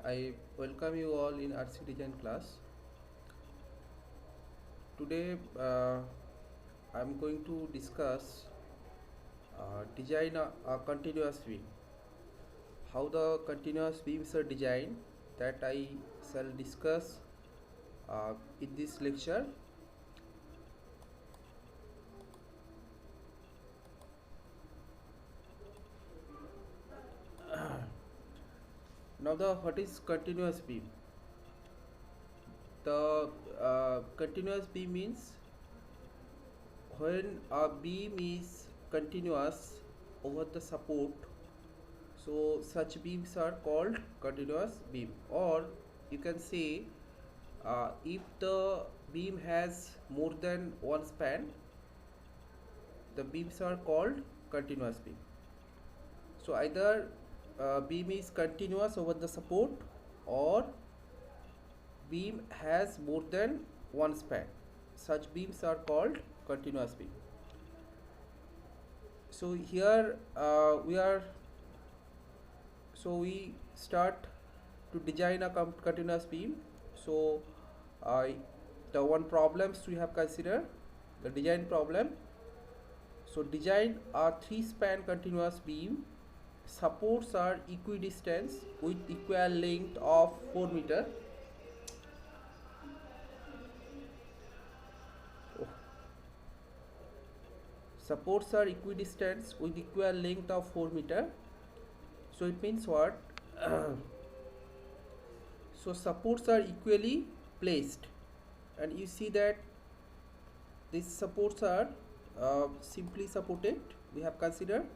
I welcome you all in RC design class. Today I'm going to discuss design a continuous beam. How the continuous beams are designed, that I shall discuss in this lecture. Now what is continuous beam? The continuous beam means when a beam is continuous over the support, so such beams are called continuous beam. Or you can say if the beam has more than one span, the beams are called continuous beam. So either beam is continuous over the support or beam has more than one span. Such beams are called continuous beam. So here we start to design a continuous beam. So the one problems we have considered, the design problem. So design a 3-span continuous beam. Supports are equidistant with equal length of 4 meter. Supports are equidistant with equal length of 4 meter. So it means what? So supports are equally placed, and you see that these supports are simply supported. We have considered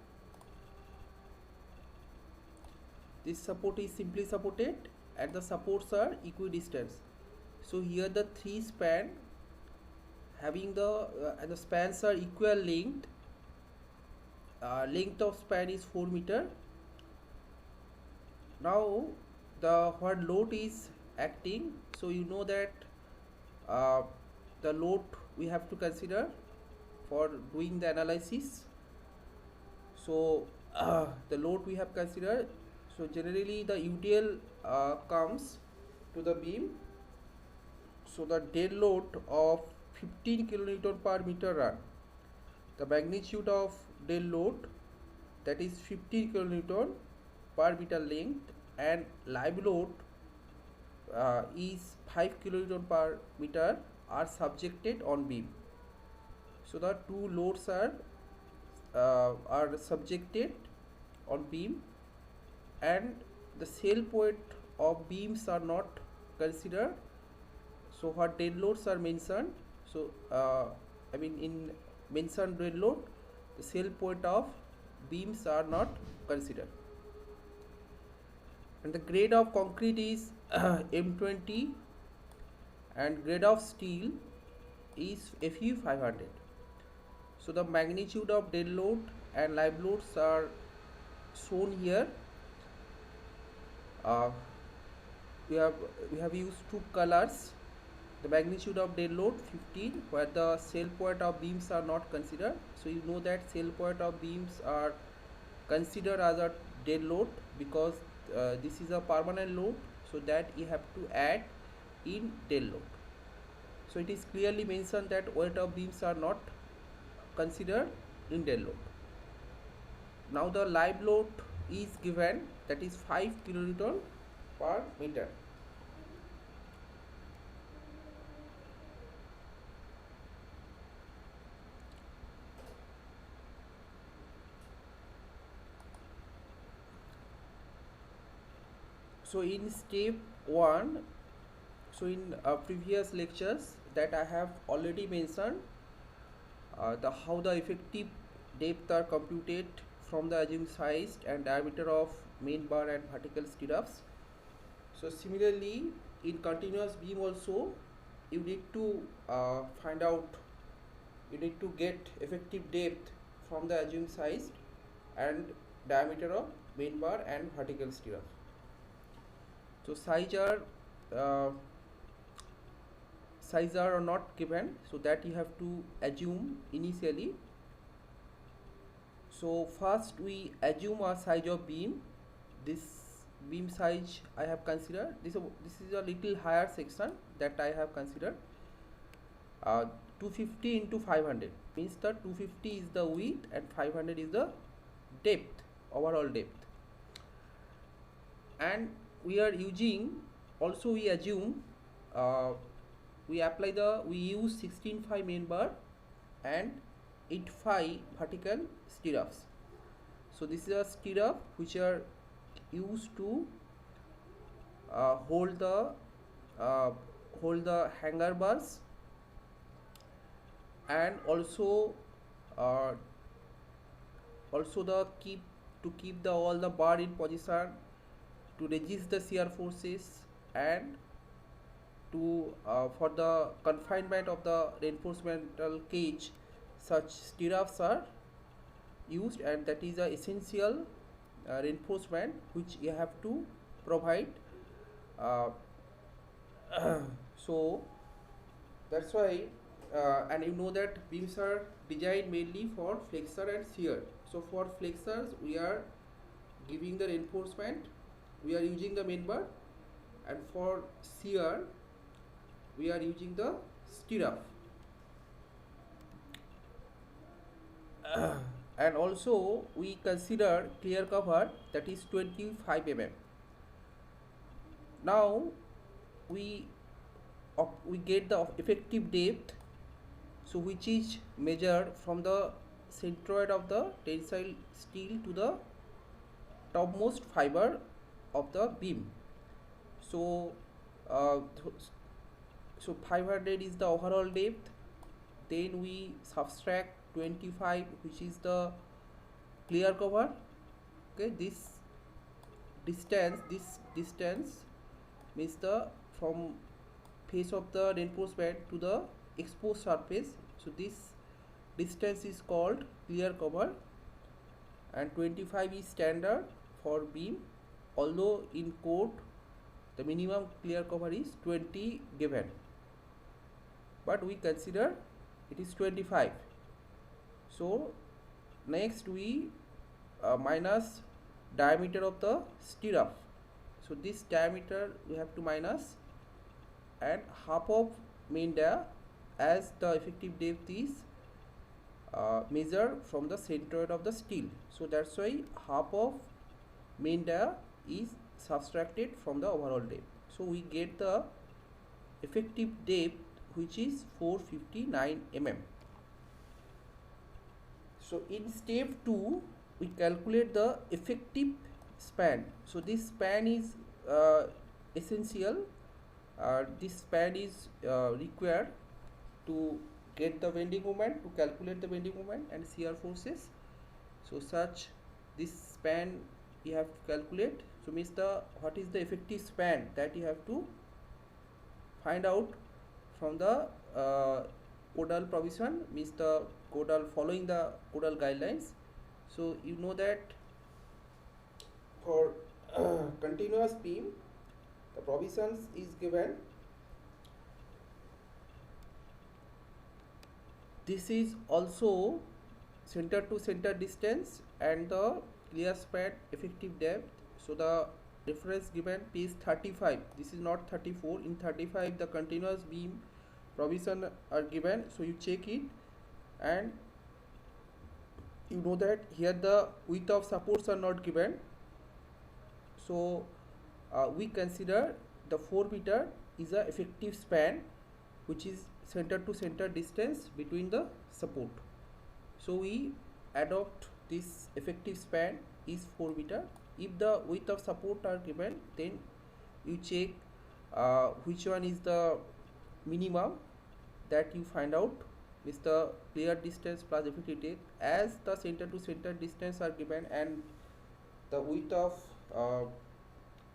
this support is simply supported and the supports are equidistant. So here the 3 span having the spans are equal length. Length of span is 4 meter. Now the what load is acting, so you know that the load we have to consider for doing the analysis. So the load we have considered, so generally the UDL comes to the beam. So the dead load of 15 kilonewton per meter run, the magnitude of dead load, that is 15 kilonewton per meter length, and live load is 5 kilonewton per meter are subjected on beam. So the two loads are subjected on beam, and the cell point of beams are not considered. So what dead loads are mentioned, so in mentioned dead load, the cell point of beams are not considered. And the grade of concrete is M20 and grade of steel is Fe 500. So the magnitude of dead load and live loads are shown here. We have used two colors. The magnitude of dead load 15, where the cell point of beams are not considered. So you know that cell point of beams are considered as a dead load because this is a permanent load, so that you have to add in dead load. So it is clearly mentioned that weight of beams are not considered in dead load. Now the live load is given, that is 5 kilonewton per meter. So in step 1, so in previous lectures that I have already mentioned how the effective depth are computed from the assumed size and diameter of main bar and vertical stirrups. So similarly in continuous beam also you need to get effective depth from the assumed size and diameter of main bar and vertical stirrups. So size are not given, so that you have to assume initially. So first we assume a size of beam. This beam size I have considered. This is a little higher section that I have considered. 250 into 500 means the 250 is the width and 500 is the depth, overall depth. And we are using, also we assume, we use 16.5 main bar and 8.5 vertical stirrups. So this is a stirrup which are used to hold the hanger bars, and also uh, the keep the all the bar in position, to resist the shear forces, and to for the confinement of the reinforcemental cage. Such stirrups are used, and that is a essential reinforcement which you have to provide. uh, so that's why, and you know that beams are designed mainly for flexor and shear. So for flexors we are giving the reinforcement, we are using the main bar, and for shear we are using the stirrup. And also we consider clear cover, that is 25 mm. Now we get the effective depth, so which is measured from the centroid of the tensile steel to the topmost fiber of the beam. So uh, so 500 is the overall depth, then we subtract 25, which is the clear cover. Okay, this distance means the from face of the reinforcement to the exposed surface. So this distance is called clear cover, and 25 is standard for beam, although in code the minimum clear cover is 20 given, but we consider it is 25. So next we minus diameter of the stirrup. So this diameter we have to minus, and half of main dia, as the effective depth is measured from the centroid of the steel. So that's why half of main dia is subtracted from the overall depth. So we get the effective depth, which is 459 mm. So in step 2 we calculate the effective span. So this span is essential. This span is required to get the bending moment, to calculate the bending moment and shear forces. So such this span you have to calculate. So means what is the effective span, that you have to find out from the codal provision, means the codal, following the codal guidelines. So you know that for continuous beam the provisions is given. This is also center to center distance and the clear span effective depth. So the reference given is 35. This is not 34. In 35 the continuous beam provision are given. So you check it, and you know that here the width of supports are not given. So we consider the 4 meter is a effective span, which is center to center distance between the support. So we adopt this effective span is 4 meter. If the width of support are given, then you check which one is the minimum, that you find out is the clear distance plus effective depth. As the center to center distance are given and the width of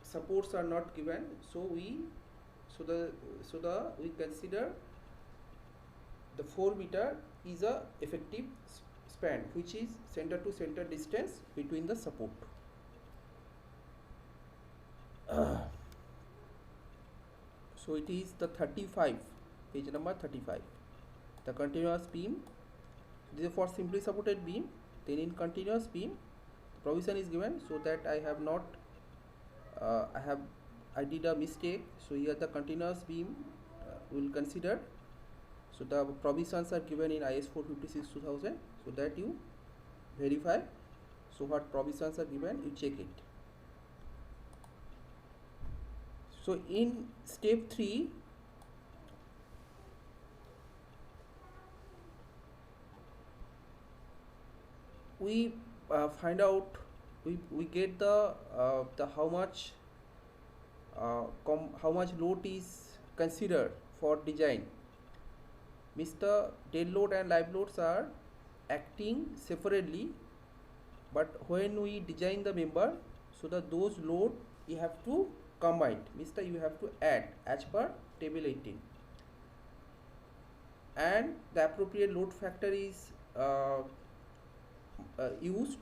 supports are not given, so we consider the 4 meter is a effective span, which is center to center distance between the support. So it is the 35, page number 35, the continuous beam. This is for simply supported beam. Then in continuous beam the provision is given, so that I have not I did a mistake. So here the continuous beam will consider. So the provisions are given in IS 456 2000. So that you verify. So what provisions are given, you check it. So in step 3, we find out, we get the how much load is considered for design. Mr. Dead load and live loads are acting separately, but when we design the member, so that those load you have to combine, Mr. you have to add as per table 18, and the appropriate load factor is used.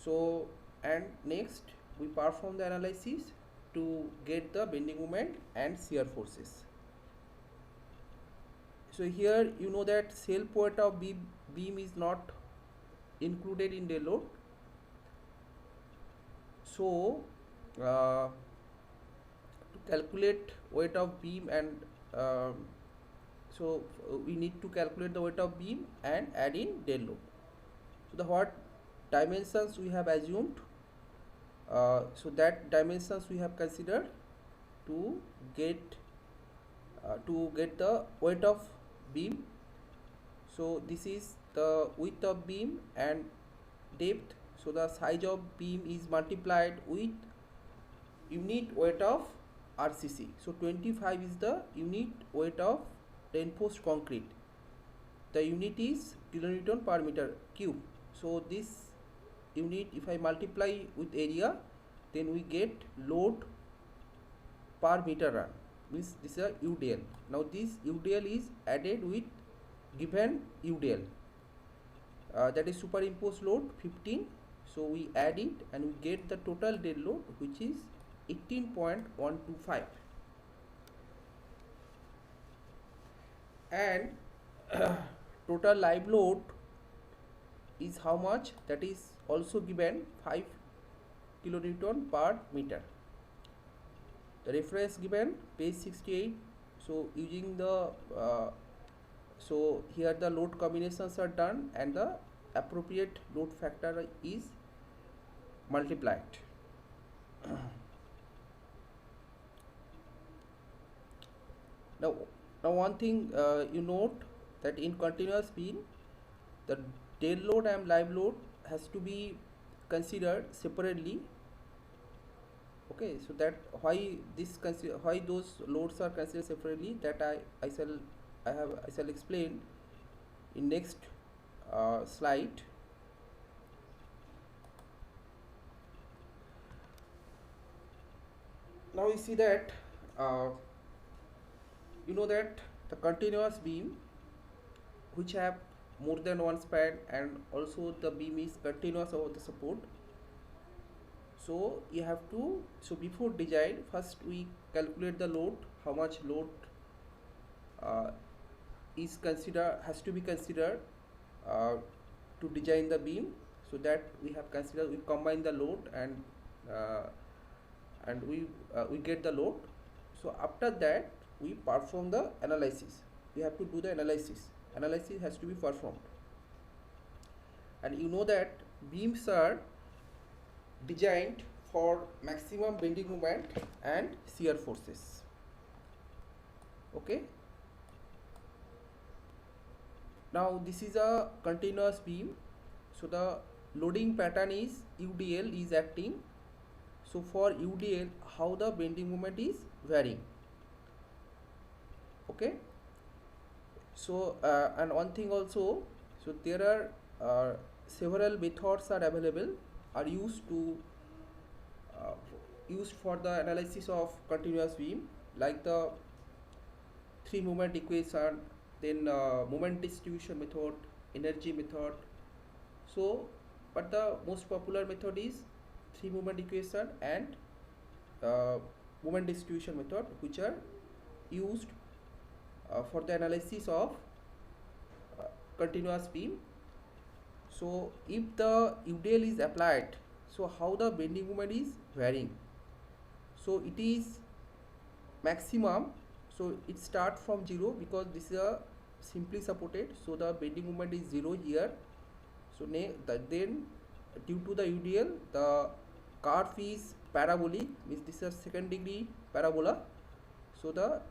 So and next we perform the analysis to get the bending moment and shear forces. So here you know that self weight of beam is not included in the load. So to calculate weight of beam and we need to calculate the weight of beam and add in dead load. So the what dimensions we have assumed, so that dimensions we have considered to get the weight of beam. So this is the width of beam and depth. So the size of beam is multiplied with unit weight of RCC. So 25 is the unit weight of reinforced concrete. The unit is kilonewton per meter cube. So this unit, if I multiply with area, then we get load per meter run, means this is a UDL. Now this UDL is added with given UDL, that is superimposed load 15. So we add it and we get the total dead load, which is 18.125, and total live load is how much, that is also given 5 kilonewton per meter. The reference given page 68. So using the so here the load combinations are done and the appropriate load factor is multiplied. Now one thing you note that in continuous beam, the dead load and live load has to be considered separately. Okay, so that why those loads are considered separately, that I shall explain in next slide. Now you see that you know that the continuous beam which have more than one span and also the beam is continuous over the support. So you have to, so before design, first we calculate the load, how much load has to be considered to design the beam. So that we have considered, we combine the load and we get the load. So after that we perform the analysis. We have to do the analysis has to be performed, and you know that beams are designed for maximum bending moment and shear forces. Okay, now this is a continuous beam. So the loading pattern is UDL is acting. So for UDL, how the bending moment is varying. Okay, so and one thing also, so there are several methods are available, are used for the analysis of continuous beam, like the 3 moment equation, then moment distribution method, energy method. So but the most popular method is 3 moment equation and moment distribution method, which are used for the analysis of continuous beam. So if the UDL is applied, so how the bending moment is varying. So it is maximum, so it starts from 0 because this is a simply supported, so the bending moment is 0 here. So then due to the UDL, the curve is parabolic, means this is a second degree parabola. So the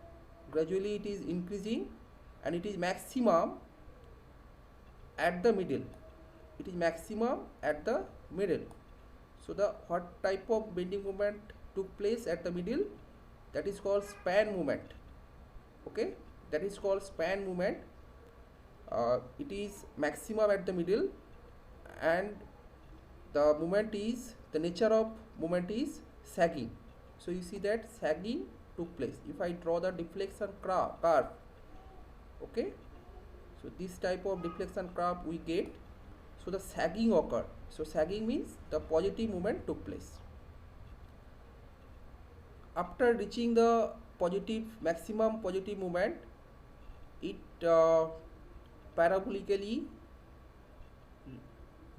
gradually it is increasing and it is maximum at the middle. It is maximum at the middle. So the what type of bending moment took place at the middle? That is called span moment. Okay, that is called span moment. It is maximum at the middle, and the nature of moment is sagging. So you see that sagging took place. If I draw the deflection curve, okay, so this type of deflection curve we get. So the sagging occurred. So sagging means the positive movement took place. After reaching the maximum positive movement, it parabolically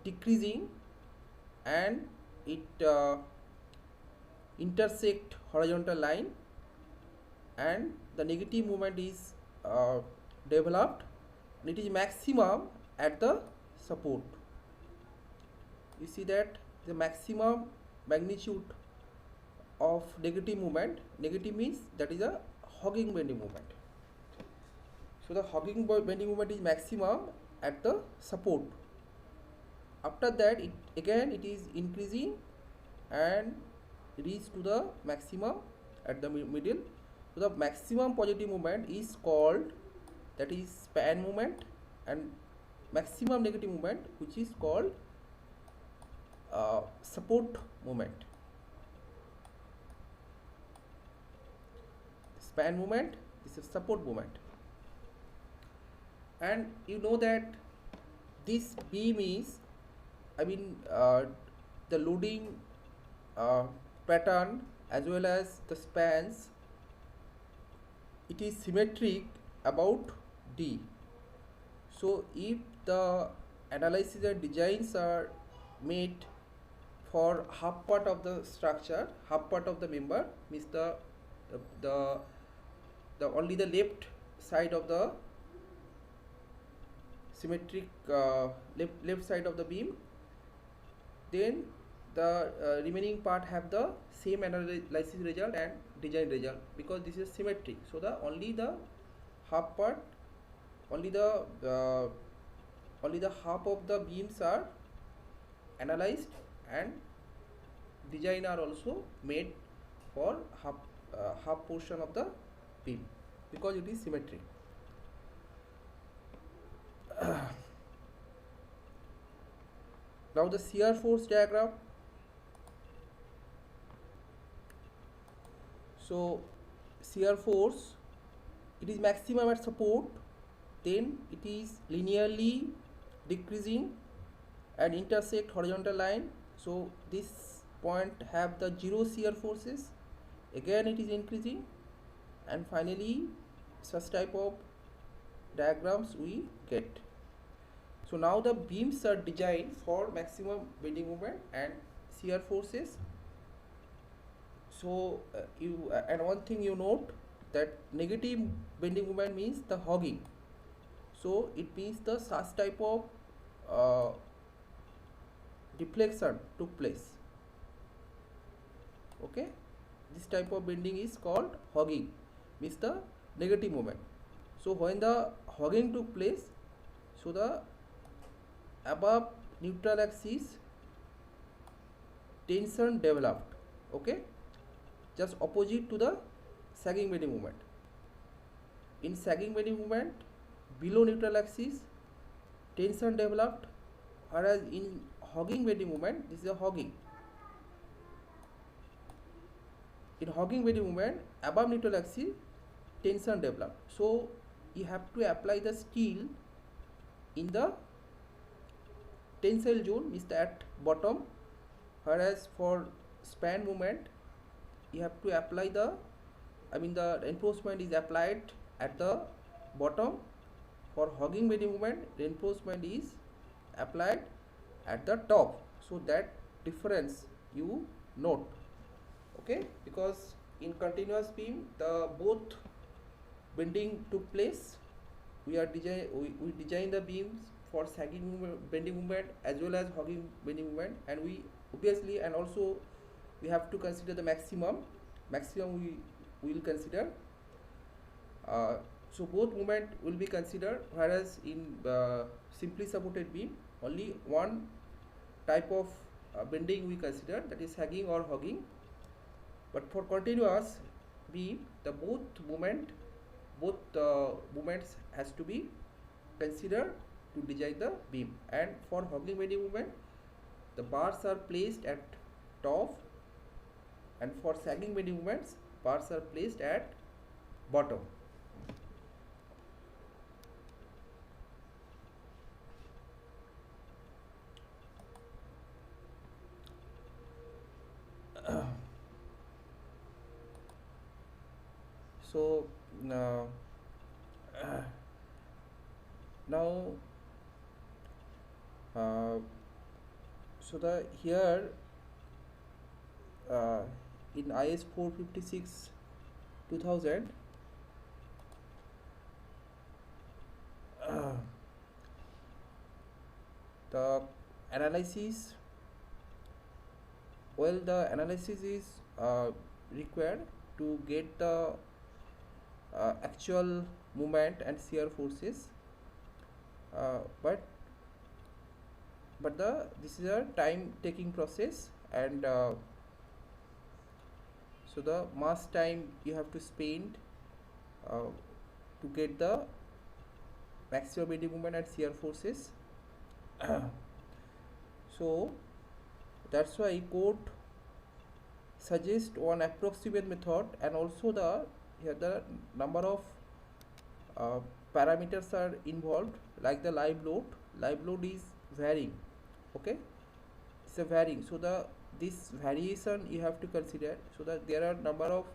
decreasing, and it intersect horizontal line, and the negative movement is developed, and it is maximum at the support. You see that the maximum magnitude of negative movement, negative means that is a hogging bending moment. So the hogging bending moment is maximum at the support. After that it is increasing and reach to the maximum at the middle. So the maximum positive moment is called, that is span moment, and maximum negative moment which is called support moment. Span moment, this is support moment. And you know that this beam is, the loading pattern as well as the spans, it is symmetric about D. So if the analysis and designs are made for half part of the structure, half part of the member, means the only the left side of the symmetric left side of the beam, then the remaining part have the same analysis result and design result, because this is symmetric. So the only the half part, only the half of the beams are analyzed, and design are also made for half portion of the beam, because it is symmetric. Now the shear force diagram. So shear force, it is maximum at support, then it is linearly decreasing and intersect horizontal line. So this point have the zero shear forces, again it is increasing, and finally such type of diagrams we get. So now the beams are designed for maximum bending moment and shear forces. So and one thing you note, that negative bending moment means the hogging. So it means the such type of deflection took place. Okay, this type of bending is called hogging, means the negative moment. So when the hogging took place, so the above neutral axis tension developed, okay, just opposite to the sagging bending moment. In sagging bending moment, below neutral axis tension developed, whereas in hogging bending moment, this is a hogging. In hogging bending moment, above neutral axis tension developed. So you have to apply the steel in the tensile zone, means at bottom, whereas for span moment you have to apply the the reinforcement is applied at the bottom. For hogging bending moment, reinforcement is applied at the top. So that difference you note. okay, because in continuous beam the both bending took place. We design the beams for sagging movement, bending movement as well as hogging bending movement, and we obviously, and also we have to consider the maximum we will consider. uh, so both movement will be considered, whereas in simply supported beam only one type of bending we consider, that is sagging or hogging. But for continuous beam the both movements has to be considered to design the beam. And for hogging bending movement the bars are placed at top, and for sagging bending movements bars are placed at bottom. So now now so the here uh, in IS 456 2000 the analysis, well, the analysis is required to get the actual movement and shear forces, uh, but this is a time taking process, and so the mass time you have to spend to get the maximum bending moment and shear forces. So that's why code suggests one approximate method, and also the here the number of uh, parameters are involved, like the live load is varying, okay, it's a varying, so the this variation you have to consider, so that there are number of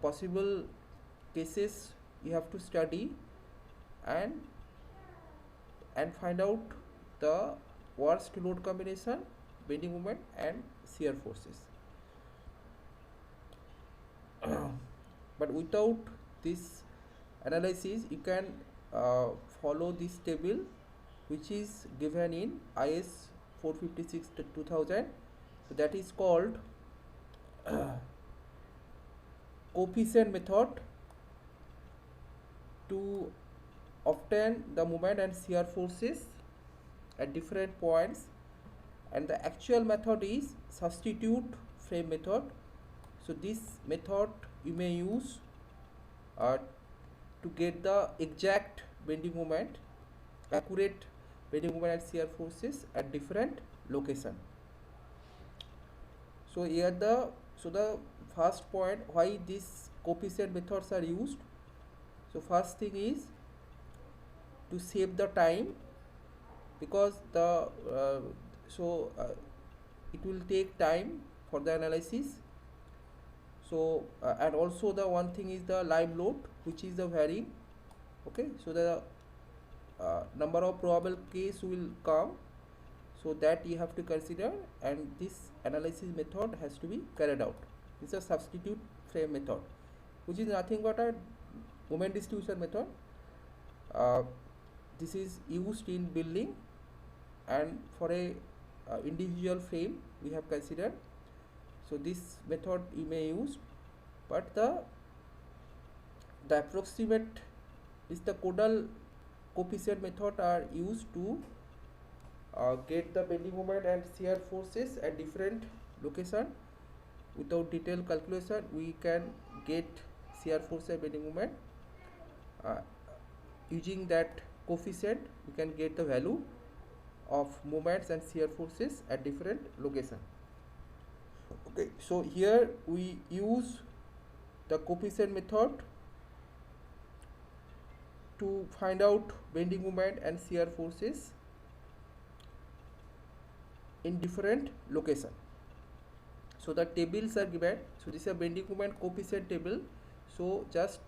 possible cases you have to study and find out the worst load combination, bending moment and shear forces. But without this analysis you can follow this table which is given in IS 456 2000. So that is called coefficient method to obtain the moment and shear forces at different points, and the actual method is substitute frame method. So this method you may use to get the exact bending moment, accurate bending moment and shear forces at different location. So here the first point why these coefficient methods are used. So first thing is to save the time, because the it will take time for the analysis. So and also the one thing is the live load, which is the varying, okay, so the number of probable case will come, so that you have to consider, and this analysis method has to be carried out. This is a substitute frame method, which is nothing but a moment distribution method. This is used in building, and for a individual frame we have considered. So this method you may use, but the approximate is the Codal coefficient method are used to get the bending moment and shear forces at different location. Without detailed calculation we can get shear force and bending moment. Using that coefficient we can get the value of moments and shear forces at different location. Okay, so here we use the coefficient method to find out bending moment and shear forces in different location. So the tables are given. So this is a bending moment coefficient table. So just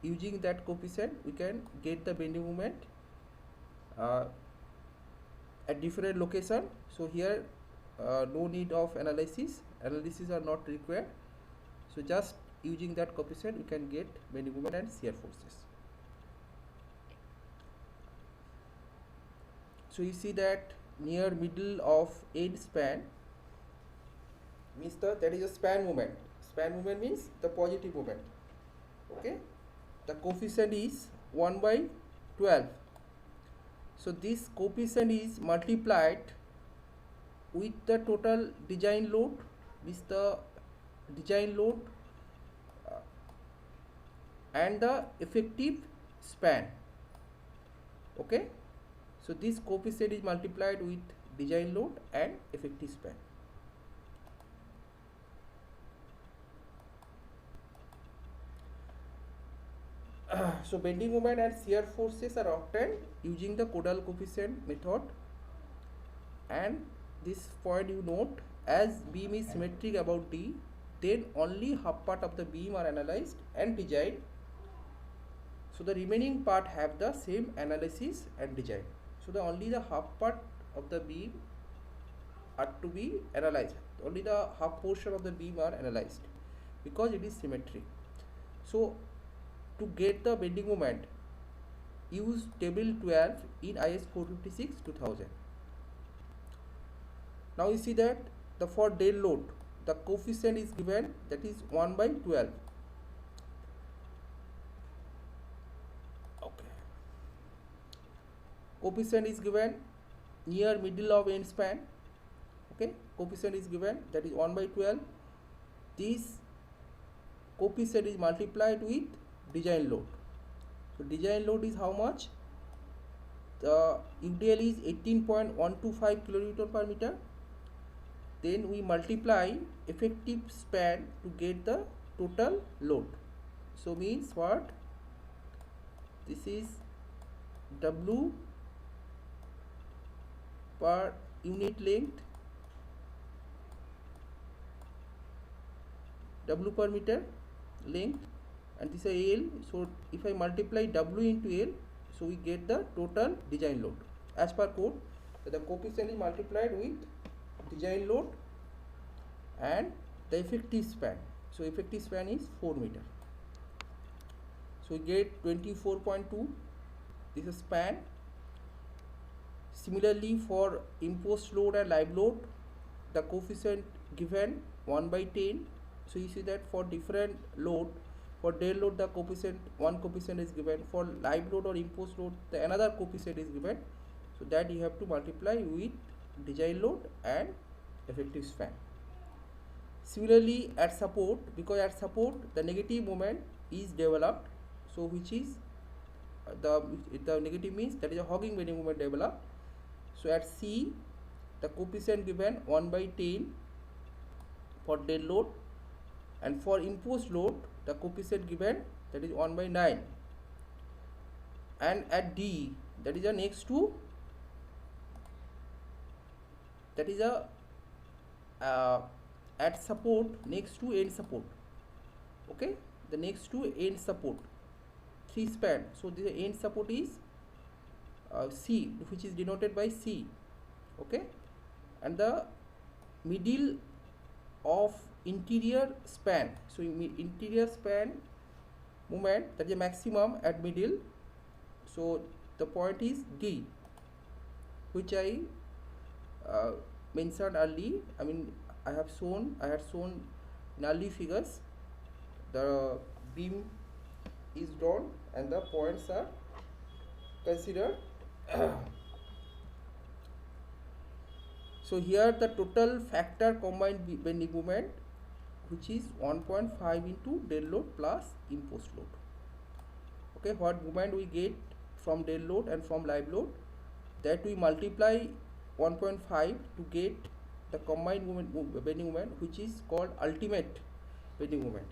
using that coefficient we can get the bending moment at different location. So here no need of analysis are not required. So just using that coefficient we can get bending moment and shear forces. So you see that near middle of end span means that is a span moment. Span moment means the positive moment. Okay, the coefficient is 1 by 12. So this coefficient is multiplied with the total design load, means the design load and the effective span. Okay, so this coefficient is multiplied with design load and effective span. So bending moment and shear forces are obtained using the Kodal coefficient method, and this point you note, as beam is symmetric about D, then only half part of the beam are analyzed and designed. So the remaining part have the same analysis and design. So the only the half part of the beam are to be analyzed. Only the half portion of the beam are analyzed because it is symmetric. So to get the bending moment, use table 12 in IS 456 2000. Now you see that the for dead load the coefficient is given, that is 1 by 12. Okay, coefficient is given near middle of end span. Okay, coefficient is given, that is 1 by 12. This coefficient is multiplied with design load. So design load is how much? The UDL is 18.125 kilonewton per meter. Then we multiply effective span to get the total load. So means what? This is W per unit length, W per meter length, and this is L. So if I multiply W into L, so we get the total design load as per code. So the coefficient is multiplied with design load and the effective span. So effective span is 4 meter. So we get 24.2. This is span. Similarly for imposed load and live load, the coefficient given 1 by 10. So you see that for different load, for dead load the coefficient, one coefficient is given, for live load or imposed load the another coefficient is given. So that you have to multiply with design load and effective span. Similarly at support, because at support the negative moment is developed, so which is the negative means that is a hogging bending moment developed. So at C the coefficient given 1 by 10 for dead load, and for imposed load the coefficient given, that is 1 by 9. And at D, that is a next to, that is a at support next to end support. Okay, the next to end support 3 span. So the end support is C, which is denoted by C. Okay, and the middle of interior span. So interior span moment, that is a maximum at middle. So the point is D, which I mentioned early. I had shown in early figures. The beam is drawn and the points are considered. So here the total factor combined bending moment, which is 1.5 into dead load plus imposed load. Okay, what moment we get from dead load and from live load, that we multiply 1.5 to get the combined bending moment, which is called ultimate bending moment.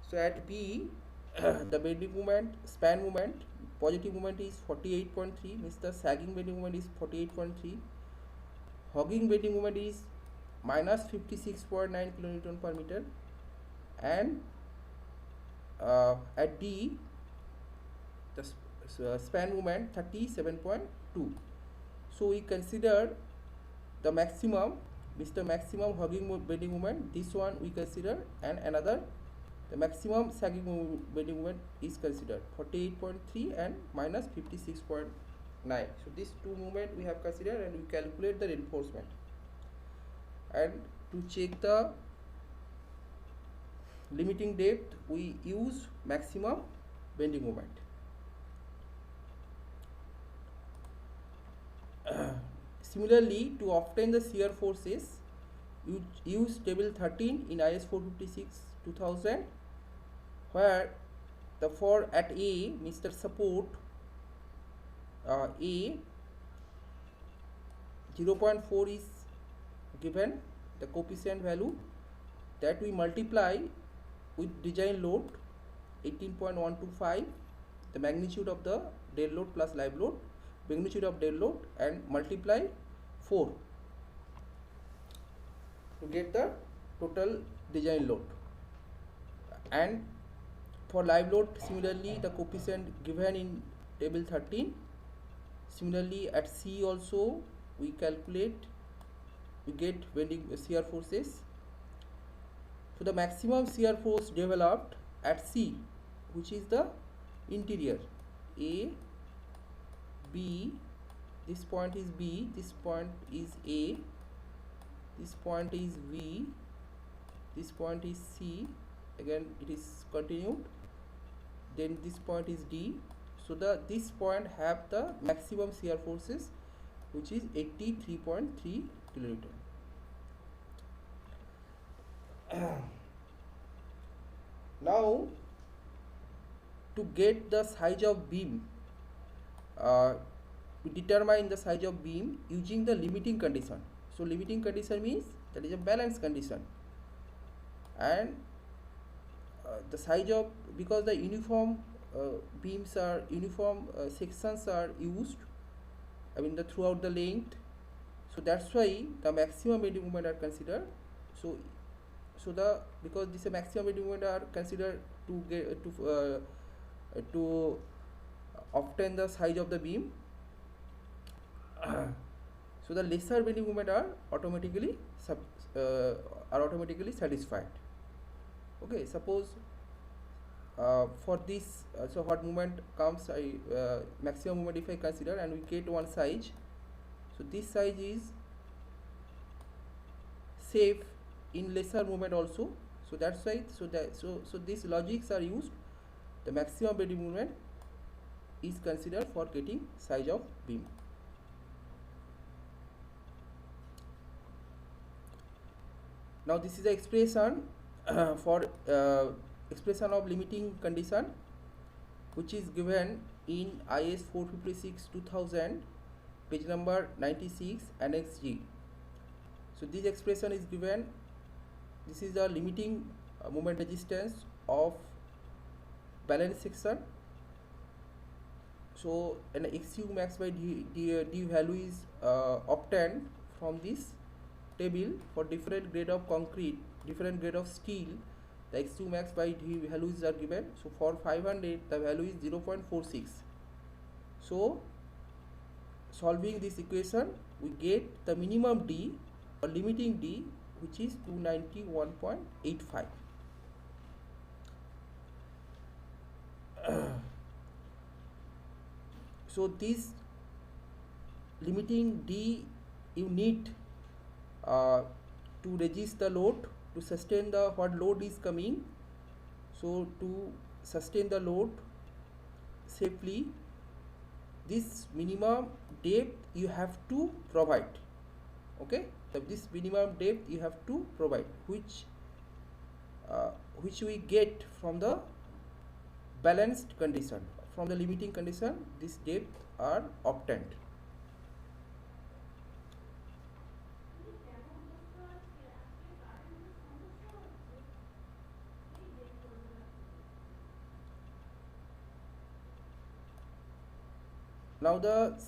So at B the bending moment, span moment, positive moment is 48.3, means the sagging bending moment is 48.3. Hogging bending moment is minus 56.9 kilonewton per meter, and at D the span moment 37.2. So we consider the maximum means the maximum bending moment, this one we consider, and another the maximum sagging bending moment is considered 48.3 and minus 56.9. So these two movement we have considered and we calculate the reinforcement. And to check the limiting depth we use maximum bending moment. Similarly, to obtain the shear forces, you use table 13 in IS 456 2000, where the for at A means the support A 0.4 is given, the coefficient value that we multiply with design load 18.125, the magnitude of the dead load plus live load, magnitude of dead load, and multiply 4 to get the total design load. And for live load, similarly the coefficient given in table 13. Similarly at C also we calculate, we get bending shear forces. So the maximum shear force developed at C, which is the interior A, B, this point is B, this point is A, this point is V, this point is C, again it is continued, then this point is D. So this point have the maximum shear forces, which is 83.3 kilonewton. Now to get the size of beam, we determine the size of beam using the limiting condition. So limiting condition means that is a balance condition, and the size of, because the uniform beams are uniform sections are used, I mean the throughout the length, so that's why the maximum bending moment are considered. So because this maximum bending moment are considered to get to obtain the size of the beam. So the lesser bending moment are automatically satisfied. Okay, suppose for this, so what moment comes, maximum moment if I consider, and we get one size, so this size is safe in lesser moment also. So that's why, so these logics are used, the maximum bending moment is considered for getting size of beam. Now this is the expression for expression of limiting condition, which is given in IS 456 2000, page number 96, annex G. So this expression is given, this is the limiting moment resistance of balance section. So an XU max by D value is obtained from this table for different grade of concrete, different grade of steel. The XU max by D values are given. So for 500 the value is 0.46. So solving this equation we get the minimum D or limiting D, which is 291.85. So this limiting D you need to resist the load, to sustain the what load is coming. So to sustain the load safely, this minimum depth you have to provide. Okay, this minimum depth you have to provide, which we get from the balanced condition. From the limiting condition, this depth are obtained. Now the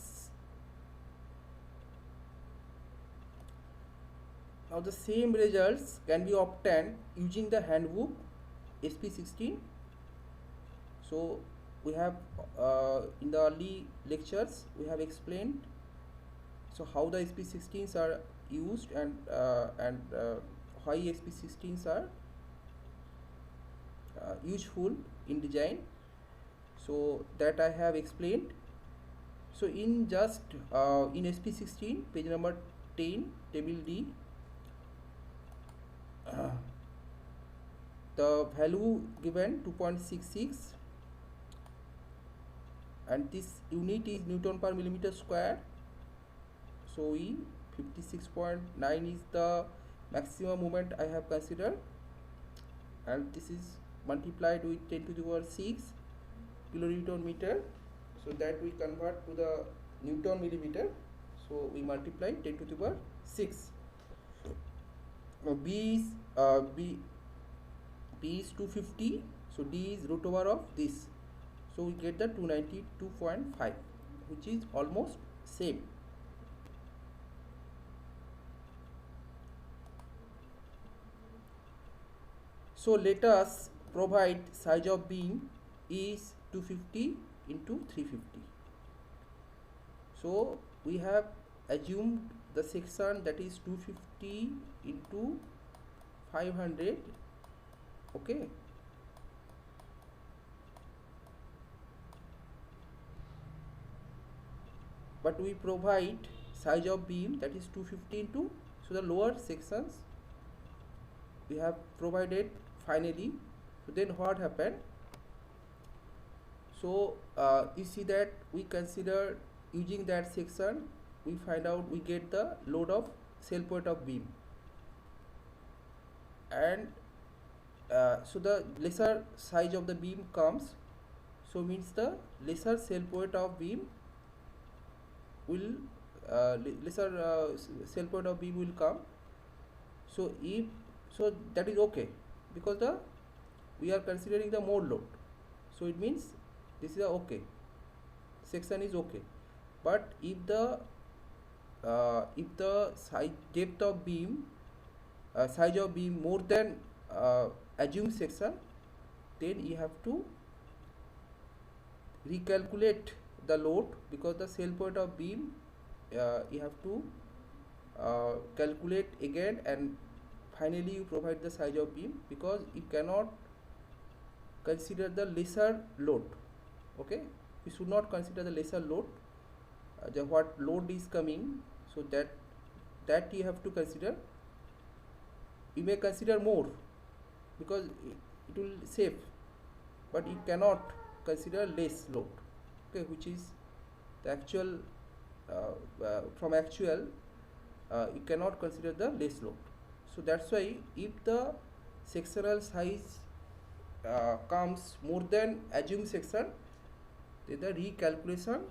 same results can be obtained using the handbook SP16. So we have in the early lectures we have explained so how the SP16s are used, and why SP16s are useful in design. So that I have explained. So in just in SP16 page number 10 table D, the value given 2.66, and this unit is Newton per millimeter square. So we 56.9 is the maximum moment I have considered, and this is multiplied with 10 to the power 6 kilonewton meter, so that we convert to the Newton millimeter. So we multiply 10 to the power 6. Now B is 250, so D is root over of this, so we get the 292.5, which is almost same. So let us provide size of beam is 250 into 350. So we have assumed the section that is 250 into 500. Okay. But we provide size of beam that is 250 into, so the lower sections we have provided finally. So then what happened? So you see that we consider using that section, we find out, we get the load of self weight of beam, and so the lesser size of the beam comes, so means the lesser self weight of beam will self weight of beam will come. So if so, that is okay, because we are considering the more load, so it means this is a okay section is okay. But if the size depth of beam size of beam more than assumed section, then you have to recalculate the load, because the self weight of beam you have to calculate again, and finally you provide the size of beam, because you cannot consider the lesser load. Okay, you should not consider the lesser load, what load is coming, so that you have to consider. You may consider more because it will save, but you cannot consider less load. Okay, which is the actual from actual you cannot consider the less load. So that's why if the sectional size comes more than assumed section, then the recalculation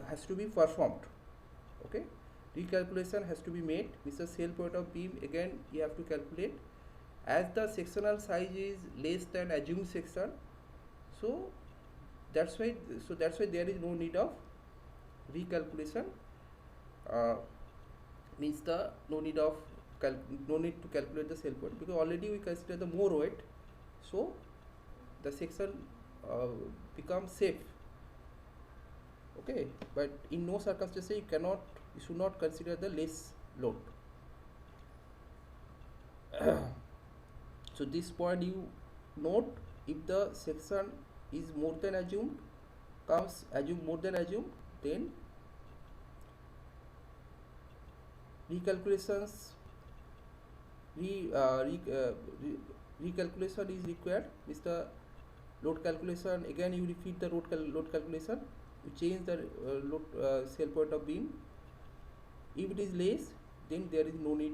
has to be performed. Okay, recalculation has to be made. With the self weight of beam, again you have to calculate, as the sectional size is less than assumed section, so that's why there is no need of recalculation, means the no need to calculate the self weight, because already we consider the more weight, so the section becomes safe. Okay, but in no circumstances you should not consider the less load. So this point you note, if the section is more than assumed, more than assumed, then recalculation is required. With the load calculation, again you repeat the load calculation, you change the load self weight of beam. If it is less, then there is no need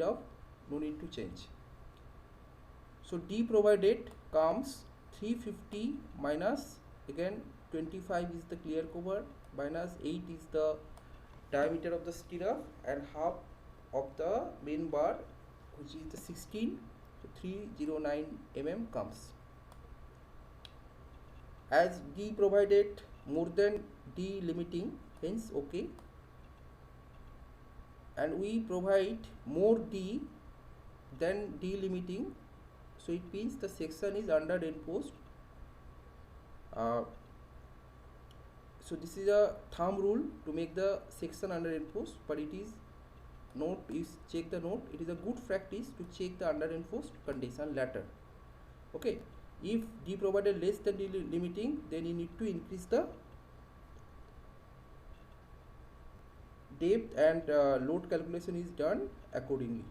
to change. So D provided comes 350 minus, again 25 is the clear cover, minus 8 is the diameter of the stirrup, and half of the main bar, which is the 16, so 309 mm comes. As D provided more than D limiting, hence okay, and we provide more D than D limiting, so it means the section is under reinforced. So this is a thumb rule to make the section under reinforced, but it is note is check the note. It is a good practice to check the under enforced condition later. Okay, if d provided less than d limiting, then you need to increase the depth, and load calculation is done accordingly.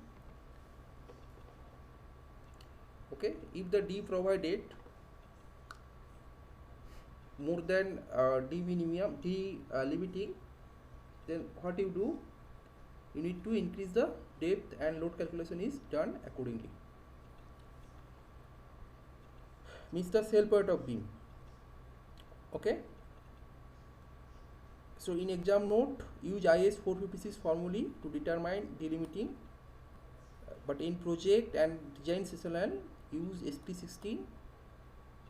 Okay, if the d provided more than d minimum, d limiting, then what you do, you need to increase the depth and load calculation is done accordingly. Means the cell point of beam. Okay, so in exam note, use IS 456 formulae to determine delimiting, but in project and design session use SP16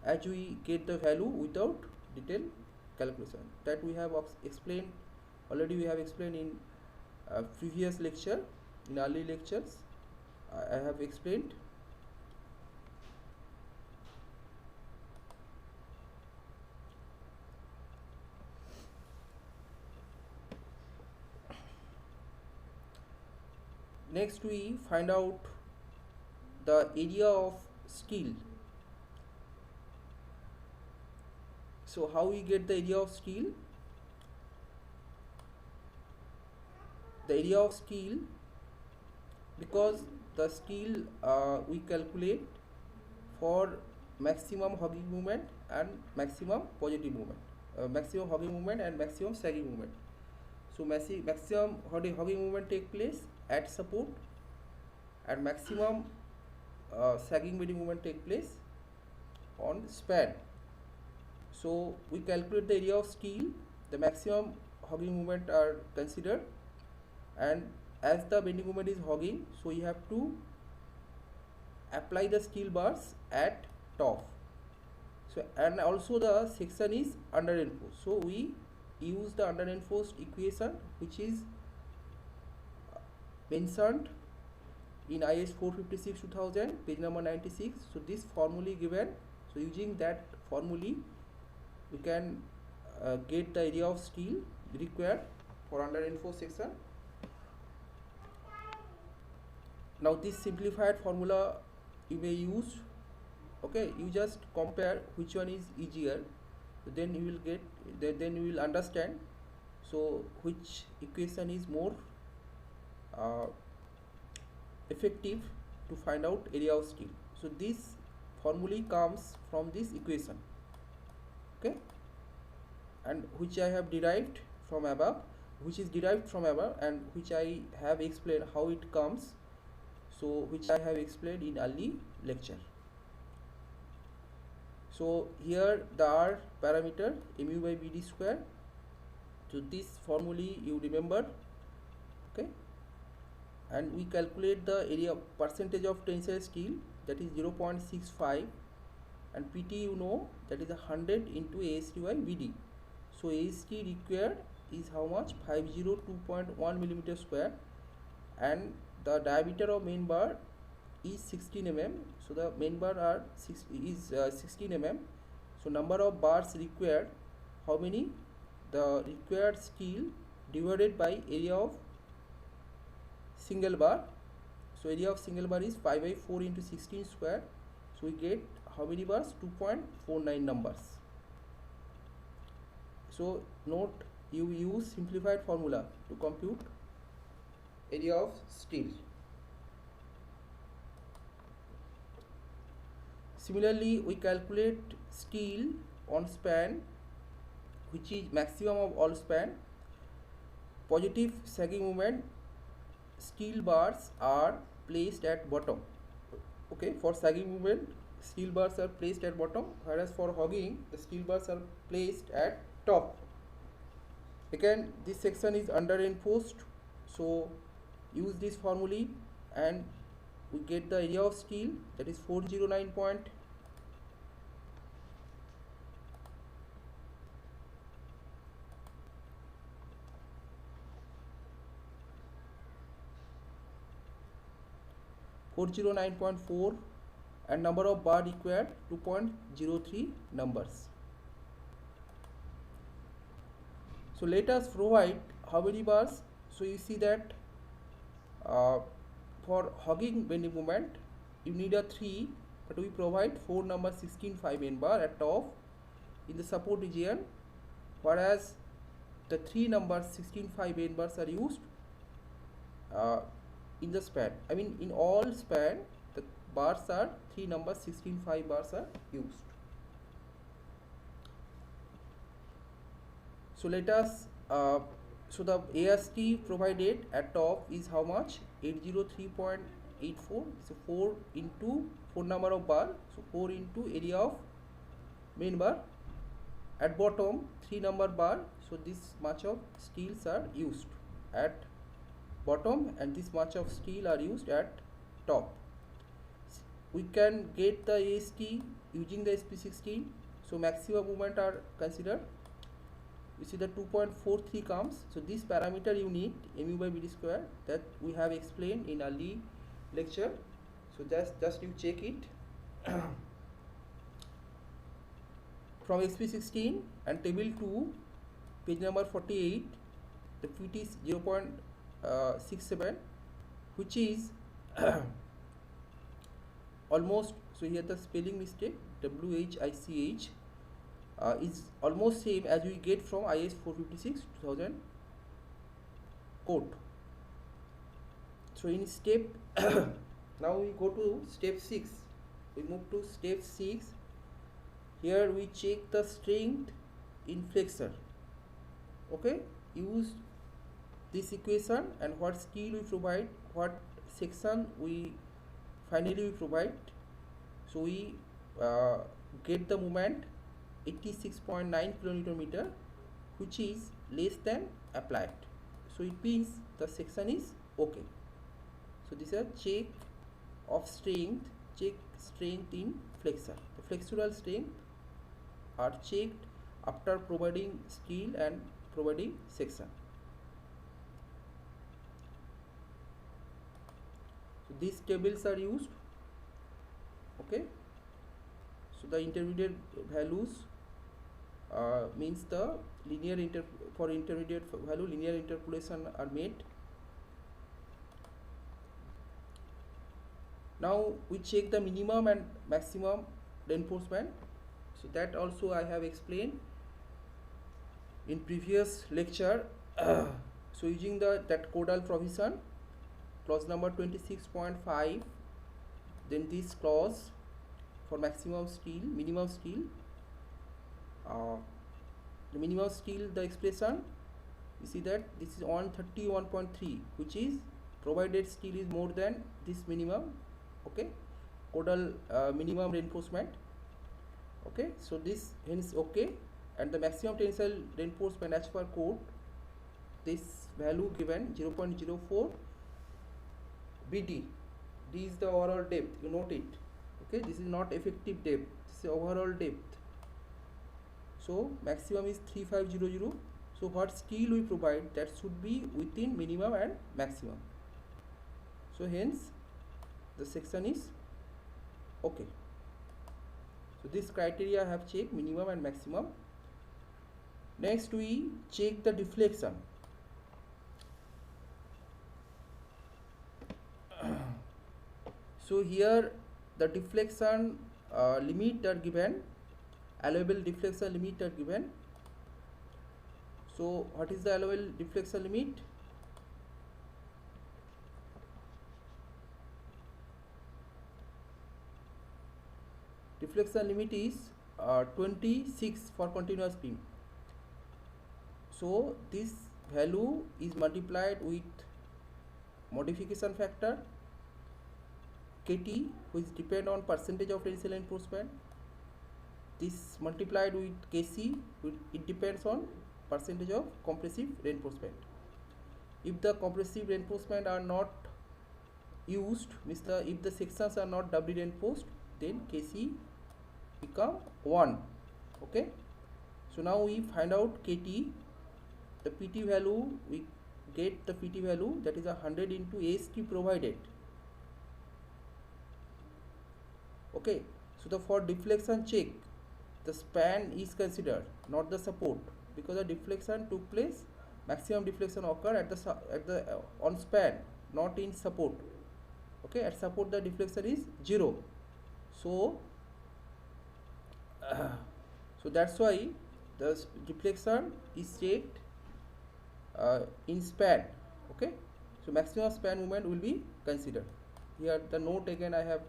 as we get the value without detailed calculation. That we have explained already. We have explained in previous lecture, in early lectures. I have explained. Next we find out the area of steel. So how we get the area of steel? The area of steel, because the steel we calculate for maximum hogging moment and maximum positive moment, maximum hogging moment and maximum sagging moment. So maximum hogging moment take place at support, and maximum sagging bending moment take place on span. So we calculate the area of steel, the maximum hogging moment are considered, and as the bending moment is hogging, so you have to apply the steel bars at top. So and also the section is under enforced, so we use the under enforced equation which is mentioned in IS 456 2000 page number 96. So this formula given, so using that formula we can get the area of steel required for under enforced section. Now this simplified formula you may use. Okay, you just compare which one is easier, so then you will get, then you will understand so which equation is more effective to find out area of steel. So this formula comes from this equation, okay, and which I have derived from above, and which I have explained how it comes, so which I have explained in early lecture. So here the R parameter mu by bd square. So this formula you remember, okay, and we calculate the area percentage of tensile steel, that is 0.65, and PT you know, that is 100 into AST by BD. So AST required is how much? 502.1 millimeter square, and the diameter of main bar is 16 mm. So the main bar are 16 mm. So number of bars required, how many? The required steel divided by area of single bar. So area of single bar is 5 by 4 into 16 square. So we get how many bars? 2.49 numbers. So note, you use simplified formula to compute area of steel. Similarly, we calculate steel on span, which is maximum of all span. Positive sagging moment, steel bars are placed at bottom. Okay, for sagging moment, steel bars are placed at bottom, whereas for hogging, the steel bars are placed at top. Again, this section is under enforced, so use this formula and we get the area of steel, that is 409. 409.4, and number of bar required 2.03 numbers. So let us provide how many bars. So you see that uh, for hogging bending moment you need a 3, but we provide 4 number 16.5 N bar at top in the support region, whereas the 3 number 16.5 N bars are used uh, in the span. I mean in all span the bars are 3 number 16.5 bars are used. So let us so the AST provided at top is how much? 803.84. So 4 into 4 number of bar, so 4 into area of main bar. At bottom 3 number bar, so this much of steels are used at bottom and this much of steel are used at top. We can get the AST using the SP16. So maximum movement are considered. You see the 2.43 comes. So this parameter you need mu by bd square, that we have explained in early lecture. So just you check it. From SP16 and table 2 page number 48, the fit is 0.67, which is almost, so here the spelling mistake, WHICH is almost same as we get from IS 456 2000 code. So in step now we go to step 6. We move to step 6. Here we check the strength in flexor. Okay, use this equation and what steel we provide, what section we finally provide. So we get the moment 86.9 kilonewton meter, which is less than applied. So it means the section is okay. So this is a check of strength, check strength in flexor. The flexural strength are checked after providing steel and providing section. So these tables are used. Okay. So the intermediate values means the linear for intermediate value linear interpolation are made. Now we check the minimum and maximum reinforcement. So that also I have explained in previous lecture. So using that codal provision, clause number 26.5, then this clause for maximum steel, minimum steel, the minimum steel, the expression, you see that this is 131.3, which is provided steel is more than this minimum. Okay, codal minimum reinforcement. Okay, so this hence okay, and the maximum tensile reinforcement as per code, this value given 0.04 BD. D is the overall depth, you note it. Okay, this is not effective depth, this is overall depth. So maximum is 3500. So what steel we provide, that should be within minimum and maximum. So hence the section is okay. So this criteria I have checked, minimum and maximum. Next we check the deflection. So here the deflection limit are given, allowable deflection limit are given. So what is the allowable deflection limit? Deflection limit is 26 for continuous beam. So this value is multiplied with modification factor KT, which depend on percentage of tensile reinforcement. This multiplied with Kc, it depends on percentage of compressive reinforcement. If the compressive reinforcement are not used, means if the sections are not doubly reinforced, then Kc become 1. Okay, so now we find out KT, the PT value, we get the PT value, that is 100 into AST provided. Okay, so the for deflection check, the span is considered, not the support, because the deflection took place, maximum deflection occurred at the on span. not in support. Okay, at support the deflection is 0. So so that's why the deflection is checked in span. Okay, so maximum span movement will be considered. Here the note again I have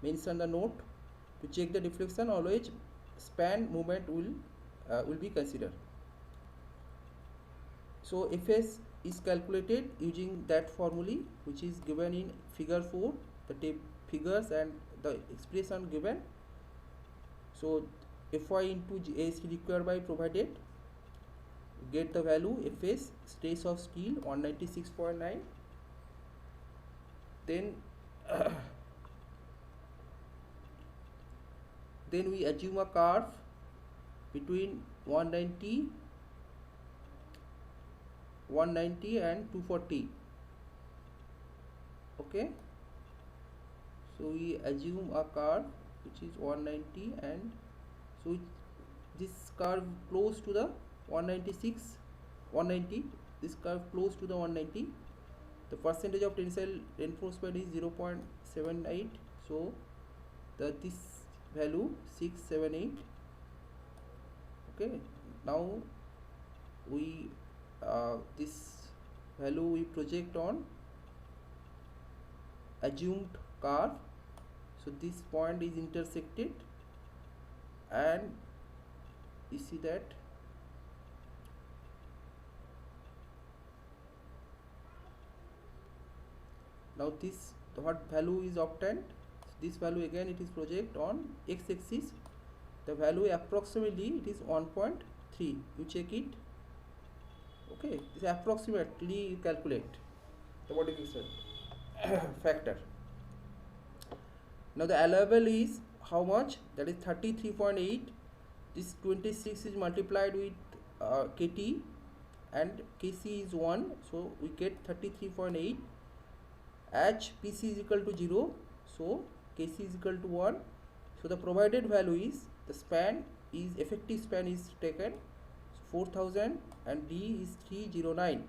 mentioned the note. To check the deflection, always span movement will be considered. So Fs is calculated using that formula which is given in figure 4, the figures and the expression given. So Fy into AC required by provided, get the value Fs stress of steel 196.9. Then then we assume a curve between 190 and 240. Okay, so we assume a curve which is 190, and so this curve close to the 190, this curve close to the 190. The percentage of tensile reinforcement is 0.78, so this value 678. Okay, now we this value we project on assumed curve. So this point is intersected, and you see that now this what value is obtained. This value again it is project on x-axis. The value approximately it is 1.3. You check it. Okay, this approximately you calculate the modification factor. Now the allowable is how much? That is 33.8. This 26 is multiplied with kt, and kc is 1, so we get 33.8. H pc is equal to 0, so kc is equal to 1. So the provided value is the span is effective span is taken 4000 and D is 309.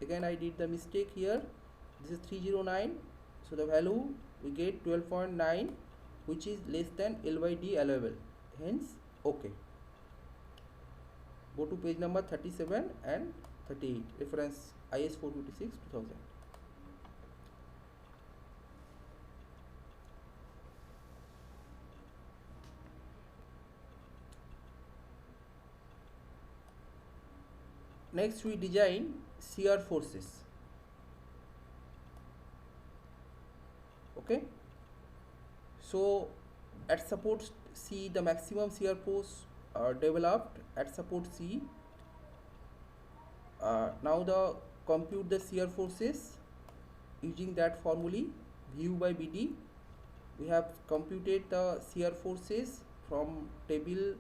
Again I did the mistake here. This is 309, so the value we get 12.9, which is less than L by D allowable, hence okay. Go to page number 37 and 38, reference IS 456 2000. Next we design shear forces. Okay, so at support C the maximum shear force developed at support C. Now the compute the shear forces using that formula VU by BD. We have computed the shear forces from table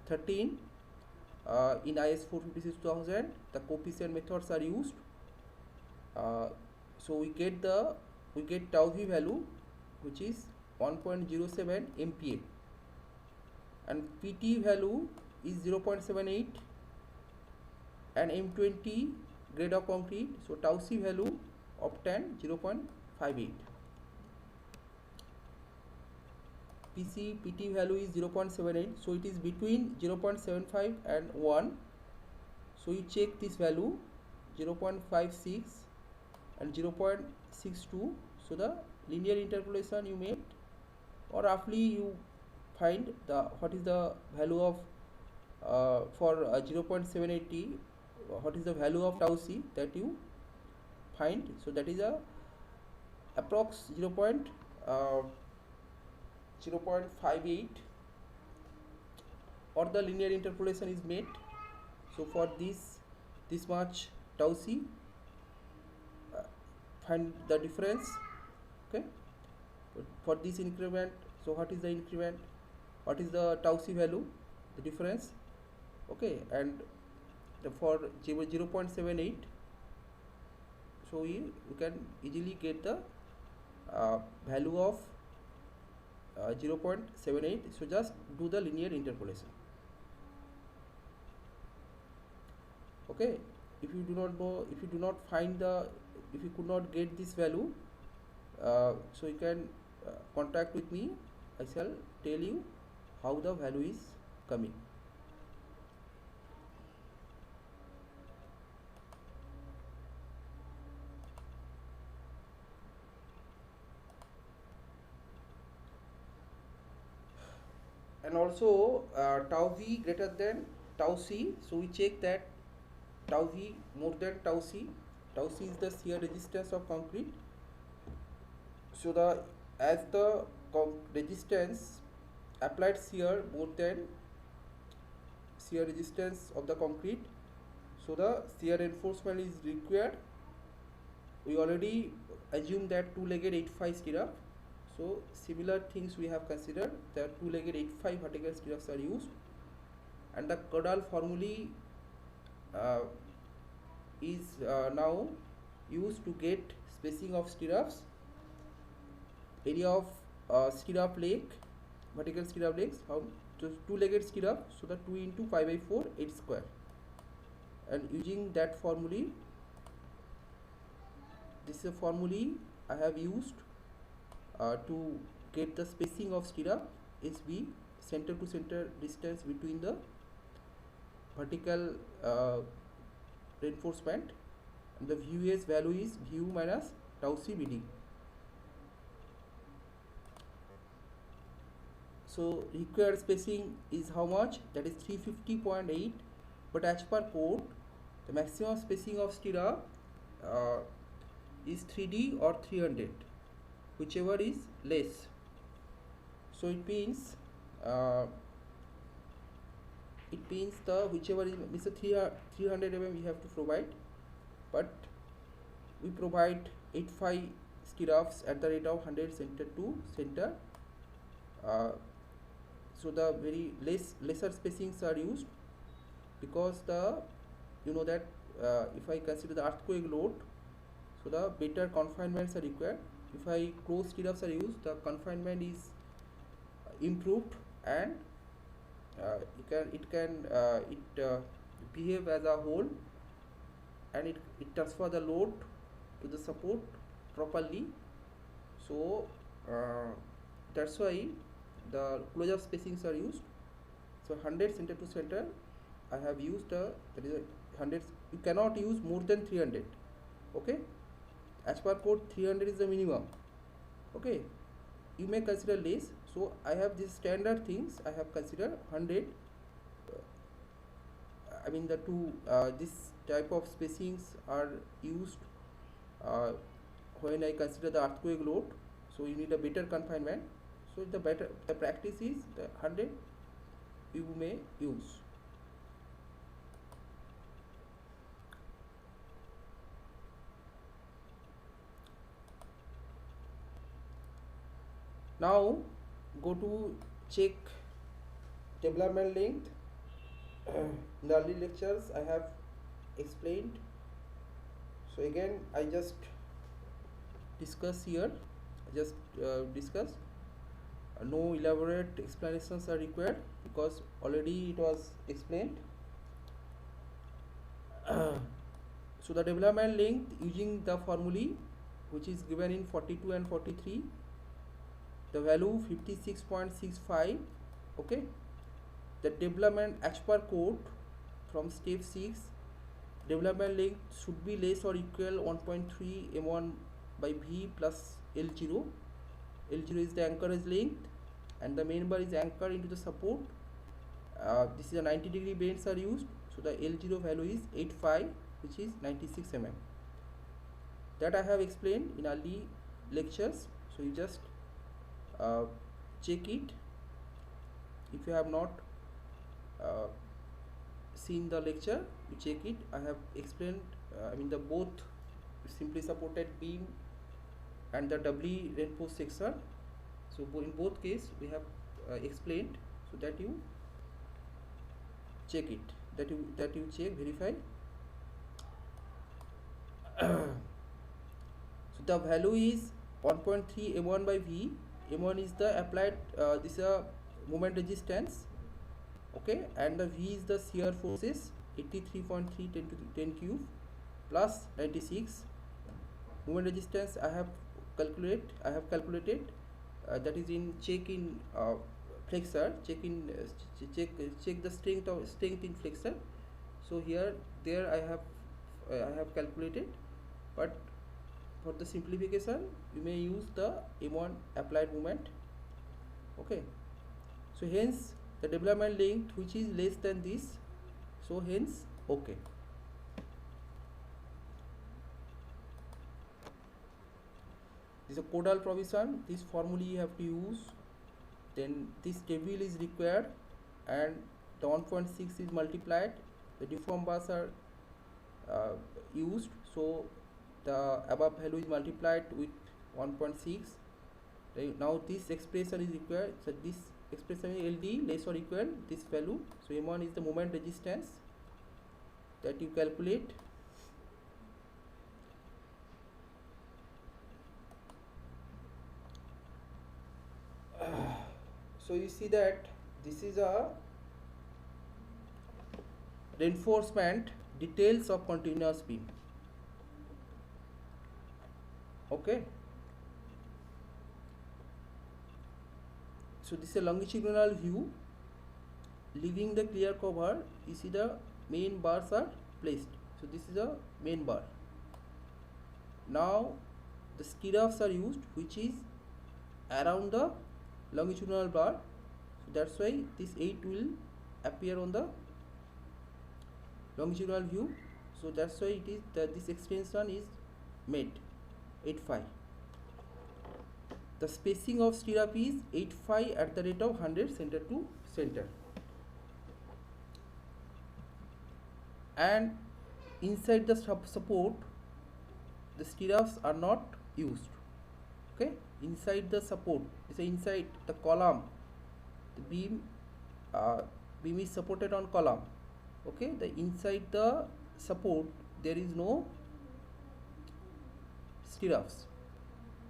13 in IS 456 2000. The coefficient methods are used. So we get tau v value which is 1.07 MPa, and PT value is 0.78, and M20 grade of concrete, so tau c value obtained 0.58. PT value is 0.78, so it is between 0.75 and 1. So you check this value 0.56 and 0.62. So the linear interpolation you made, or roughly you find the what is the value of for 0.780, what is the value of tau c that you find. So that is a approx 0.58, or the linear interpolation is made. So for this much tau c, find the difference. Okay, for this increment, so what is the increment, what is the tau c value, the difference. Okay, and for 0.78, so you can easily get the value of 0.78. so just do the linear interpolation. Okay, if you do not know, if you do not find the if you could not get this value, so you can contact with me. I shall tell you how the value is coming. And also tau v greater than tau c, so we check that tau v more than tau c. Tau c is the shear resistance of concrete. So the as the resistance applied shear more than shear resistance of the concrete, so the shear reinforcement is required. We already assumed that two-legged 8-5 stirrup. So similar things we have considered. The two-legged 8-5 vertical stirrups are used, and the caudal formulae is now used to get spacing of stirrups, area of stirrup leg, vertical stirrup legs, how two-legged stirrup, so the 2 into 5 by 4 8 square, and using that formulae, this is a formulae I have used to get the spacing of stirrup SB, center to center distance between the vertical reinforcement, and the VUS value is VU minus tau C BD. So required spacing is how much? That is 350.8, but as per code the maximum spacing of stirrup is 3D or 300, whichever is less. So it means the whichever is the 300 mm we have to provide, but we provide 8-5 stirrups at the rate of 100 center to center. So the very lesser spacings are used, because the that if I consider the earthquake load, so the better confinements are required. If I close stirrups are used, the confinement is improved, and it behave as a whole, and it transfer the load to the support properly. So that's why the closure spacings are used. So 100 center to center I have used that is 100. You cannot use more than 300. Okay, as per code 300 is the minimum. Okay, you may consider less. So I have these standard things I have considered 100. I mean the two this type of spacings are used when I consider the earthquake load. So you need a better confinement. So the practice is the 100 you may use. Now go to check development length. In the early lectures I have explained. So again I just discuss here. Discuss. No elaborate explanations are required, because already it was explained. So the development length using the formulae which is given in 42 and 43, the value 56.65. okay, the development as per code from step 6, development length should be less or equal 1.3 m1 by v plus L0. L0 is the anchorage length, and the main bar is anchored into the support. This is a 90-degree bends are used, so the L0 value is 85, which is 96 mm. That I have explained in early lectures. So you just check it. If you have not seen the lecture, you check it. I have explained I mean the both simply supported beam and the doubly reinforced section. So in both case we have explained, so that you check it, that you check, verify. So the value is 1.3 m1 by v. m1 is the applied this is a moment resistance, okay, and the v is the shear forces 83.3 10 to the 10 cube plus 96. moment resistance I have calculated, that is in check in flexor, check the strength in flexor. So here there I have calculated, but for the simplification you may use the M1 applied moment. Okay, so hence the development length which is less than this, so hence okay. This is a codal provision, this formula you have to use, then this table is required, and the 1.6 is multiplied, the deform bars are used, so the above value is multiplied with 1.6. Now this expression is required, so this expression is LD less or equal this value, so M1 is the moment resistance that you calculate. So you see that this is a reinforcement details of continuous beam. Okay, so this is a longitudinal view. Leaving the clear cover, you see the main bars are placed, so this is a main bar. Now the stirrups are used which is around the longitudinal bar, so that's why this 8 will appear on the longitudinal view, so that's why it is that this extension is made 8 phi. The spacing of stirrup is 8 phi at the rate of 100 center to center, and inside the support the stirrups are not used. Okay, inside the support, it's inside the column, the beam is supported on column. Okay, the inside the support there is no stirrups.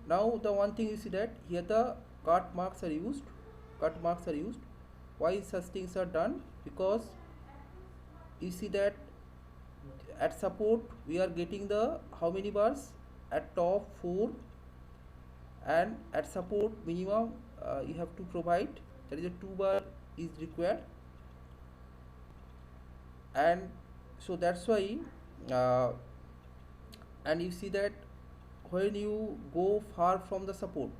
Now the one thing you see that here the cut marks are used. Why such things are done? Because you see that at support we are getting the how many bars? At top 4, and at support minimum you have to provide, that is a 2 bar is required, and so that's why and you see that when you go far from the support,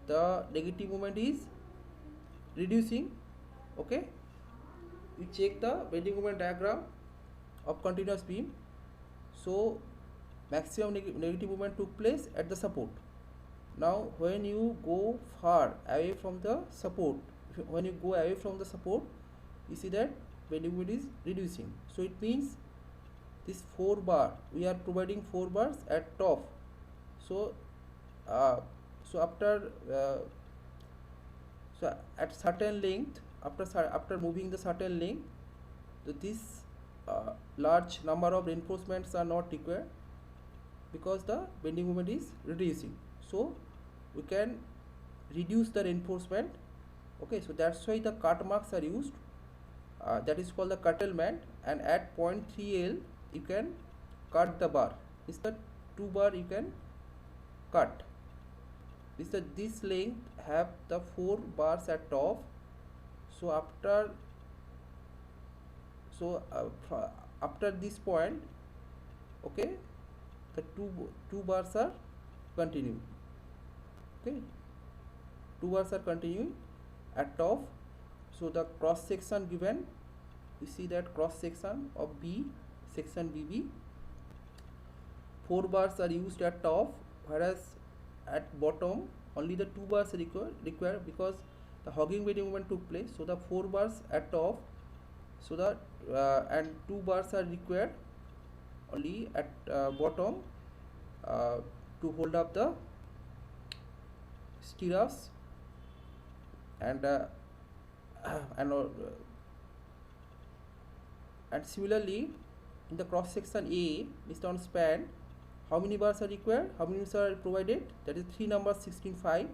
the negative moment is reducing. Okay, you check the bending moment diagram of continuous beam, so maximum negative moment took place at the support. Now when you go far away from the support, you see that bending moment is reducing, so it means this 4 bar, we are providing 4 bars at top, so so after so at certain length, after moving the certain length, so this large number of reinforcements are not required because the bending moment is reducing, so we can reduce the reinforcement. Okay, so that's why the cut marks are used, that is called the curtailment, and at 0.3L you can cut the bar. This is the 2 bar you can cut. This length have the 4 bars at top, so after this point, okay, the two bars are continuing. Okay, 2 bars are continuing at top, so the cross section given, you see that cross section of B, section BB, 4 bars are used at top, whereas at bottom only the 2 bars required because the hogging bending moment took place, so the 4 bars at top, so that and 2 bars are required only at bottom to hold up the stirrups, and and similarly in the cross section A, this on span, how many bars are required, how many bars are provided, that is 3 numbers 16.5,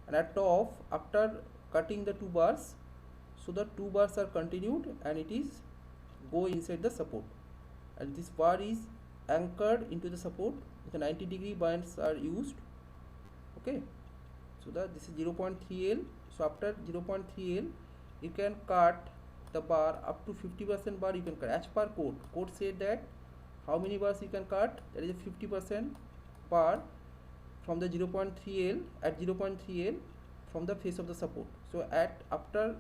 and at top after cutting the 2 bars, so the 2 bars are continued and it is go inside the support, and this bar is anchored into the support. The 90-degree bands are used. Okay, so this is 0.3 L. So after 0.3 L, you can cut the bar up to 50% bar. You can cut as per code. Code said that how many bars you can cut. That is a 50% bar from the 0.3 L at 0.3 L from the face of the support. So at after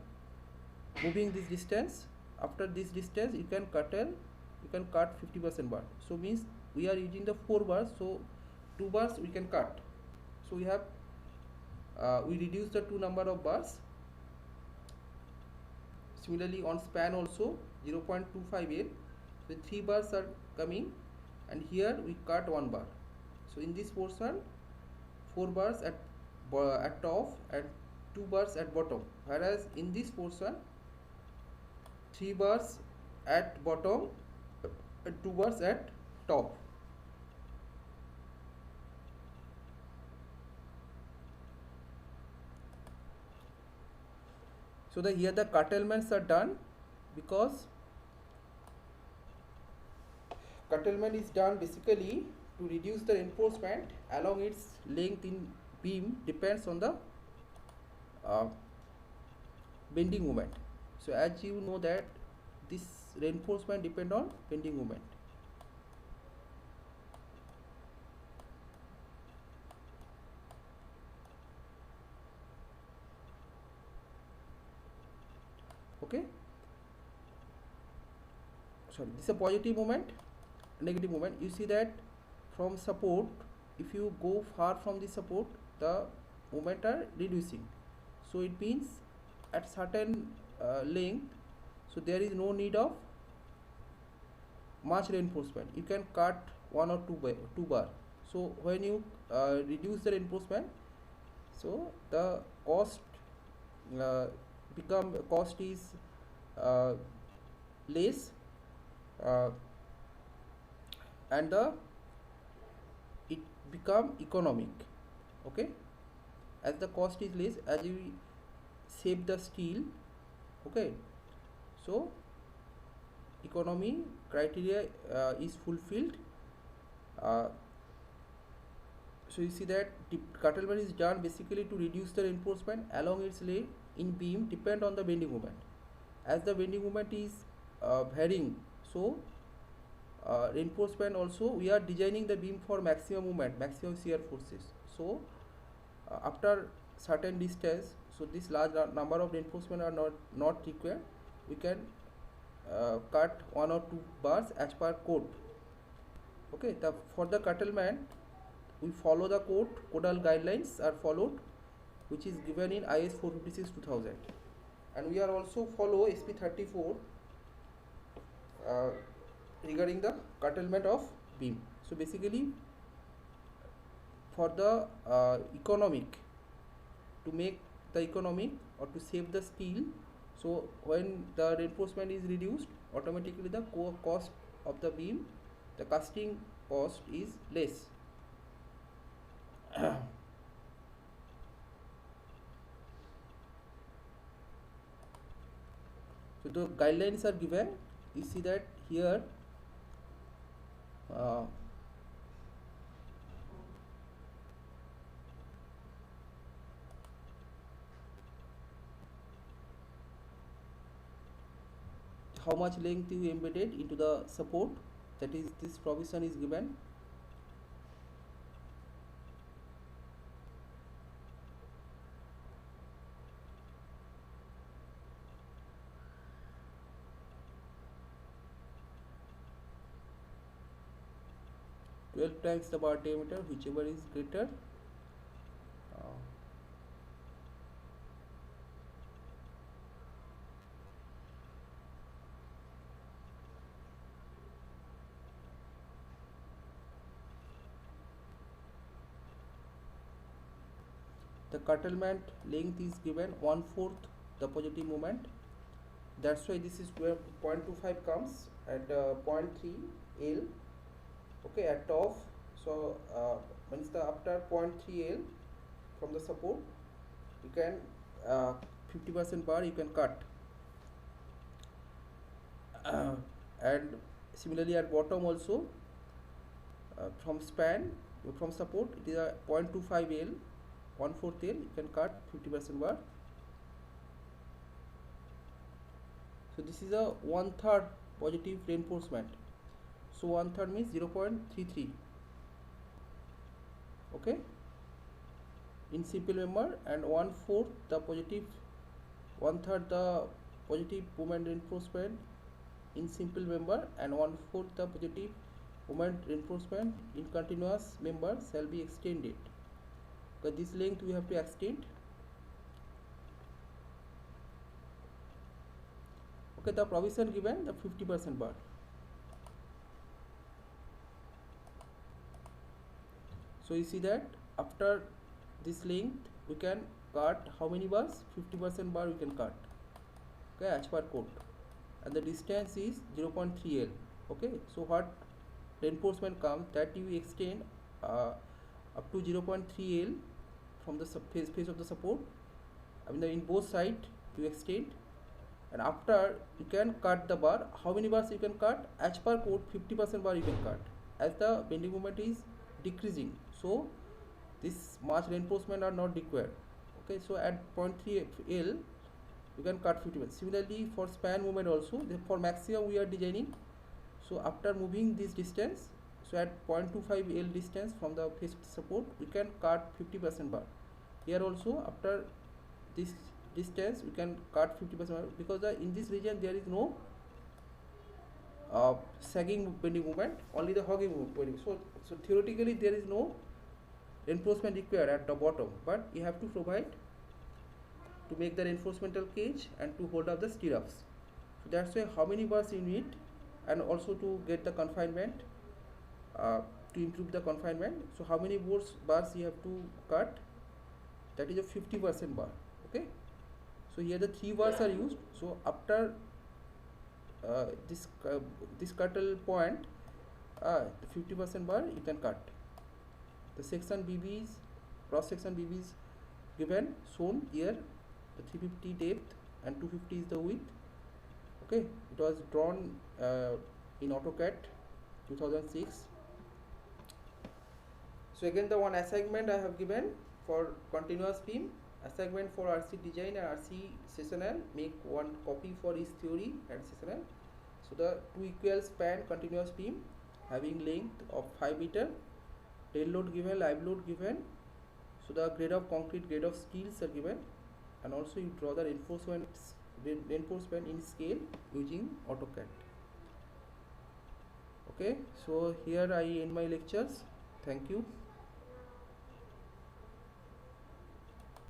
moving this distance, after this distance you can cut 50% bar. So means we are using the 4 bars, so 2 bars we can cut. So we have we reduce the 2 number of bars. Similarly on span also 0.25 L, the 3 bars are coming and here we cut 1 bar. So in this portion 4 bars at top and 2 bars at bottom, whereas in this portion 3 bars at bottom and 2 bars at top. So here the curtailments are done, because curtailment is done basically to reduce the reinforcement along its length in beam depends on the bending moment. So as you know that this reinforcement depend on bending moment. Okay, sorry, this is a positive moment, negative moment. You see that from support, if you go far from the support, the moment are reducing. So it means at certain length, so there is no need of much reinforcement. You can cut 1 or 2 bar. So when you reduce the reinforcement, so the cost is less, and it become economic. Okay, as the cost is less, as you save the steel. Okay, so economy criteria is fulfilled. So you see that curtailment is done basically to reduce the reinforcement along its length in beam depend on the bending moment. As the bending moment is varying, so reinforcement also, we are designing the beam for maximum moment, maximum shear forces. So after certain distance, so this large number of reinforcement are not required. We can cut 1 or 2 bars as per code. Okay, for the curtailment we follow the codal guidelines are followed, which is given in IS 456-2000, and we are also follow SP 34 regarding the curtailment of beam. So basically for the economic, to make the economic or to save the steel, so when the reinforcement is reduced, automatically the cost of the beam, the casting cost is less. So the guidelines are given. You see that here how much length you embedded into the support, that is this provision is given. Twelve times the bar diameter, whichever is greater. The curtailment length is given 1/4 the positive moment. That's why this is where 0.25 comes at 0.3 L. Okay, at top. So means the after 0.3 L from the support, you can 50% bar you can cut. And similarly at bottom also from span, from support it is a 0.25 L, 1/4 L, you can cut 50% bar. So this is a 1/3 positive reinforcement, so 1/3 means 0.33, okay, in simple member, and 1/4 the positive, 1/3 the positive moment reinforcement in simple member, and 1/4 the positive moment reinforcement in continuous member shall be extended. So this length we have to extend. Okay, the provision given the 50% bar. So you see that after this length we can cut how many bars? 50% bar we can cut, okay, as per code, and the distance is 0.3 L. Okay, so what reinforcement comes, that you extend up to 0.3 L from the face of the support. I mean in both sides you extend, and after you can cut the bar. How many bars you can cut? As per code 50% bar you can cut, as the bending moment is decreasing, so this much reinforcement are not required. Okay, so at 0.3 L you can cut 50%. Similarly for span movement also, for maximum we are designing, so after moving this distance, so at 0.25 L distance from the face support we can cut 50% bar. Here also after this distance we can cut 50% bar, because in this region there is no sagging bending movement, only the hogging movement. So theoretically there is no reinforcement required at the bottom, but you have to provide to make the reinforcemental cage and to hold up the stirrups. So that's why how many bars you need, and also to get the confinement, to improve the confinement. So how many bars you have to cut, that is a 50% bar. Okay, so here the 3 bars are used. So after this cuttle point, the 50% bar you can cut. The section BBs, cross section BBs given, shown here, the 350 depth and 250 is the width. Okay, it was drawn in AutoCAD 2006. So again the one assignment I have given for continuous beam, assignment for RC design and RC sectional, make one copy for each theory and sectional. So the 2 equal span continuous beam having length of 5 meter, tail load given, live load given, so the grade of concrete, grade of steels are given, and also you draw the reinforcement in scale using AutoCAD. Okay, so here I end my lectures. Thank you.